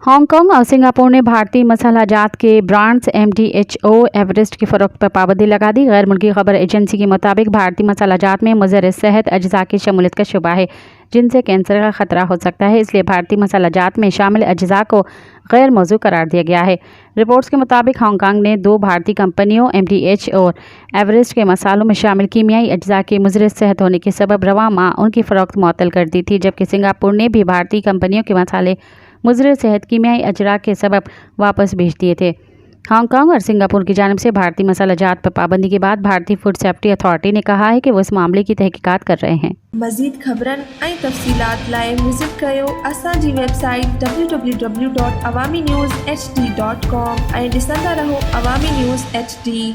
Hong Kong और Singapore ने भारतीय मसाला जात के ब्रांड्स MDHO एवरेस्ट की फरोख्त पर पाबंदी लगा दी। गैर मुल्की खबर एजेंसी के मुताबिक भारतीय मसाला जात में मुज़र सेहत अज्जा की शमूलियत का शुबा है जिनसे कैंसर का खतरा हो सकता है, इसलिए भारतीय मसाला जात में शामिल अज्जा को गैर मौजू करार दिया गया है। रिपोर्ट्स के मुताबिक हांगकांग ने 2 भारतीय कंपनियों MDH और एवरेस्ट के मसालों में शामिल कीमियाई अज्जा के मुज़र सेहत होने के सबब रवा माह उनकी फरोख्त मुअत्तल कर दी थी, जबकि सिंगापुर ने भी भारतीय कंपनियों के मसाले मुज़र सेहत कीमियाई अजरा के सबब वापस भेज दिए थे। हांगकांग और सिंगापुर की जानिब से भारतीय मसाला जात पर पाबंदी के बाद भारतीय फूड सेफ्टी अथॉरिटी ने कहा है कि वो इस मामले की तहकीकात कर रहे हैं। मज़ीद ख़बरन ऐं तफ़सीलात लाइ विज़िट कयो असांजी वेबसाइट www.awamiNewsHD.com ऐं ॾिसंदा रहो अवामी न्यूज़ HD।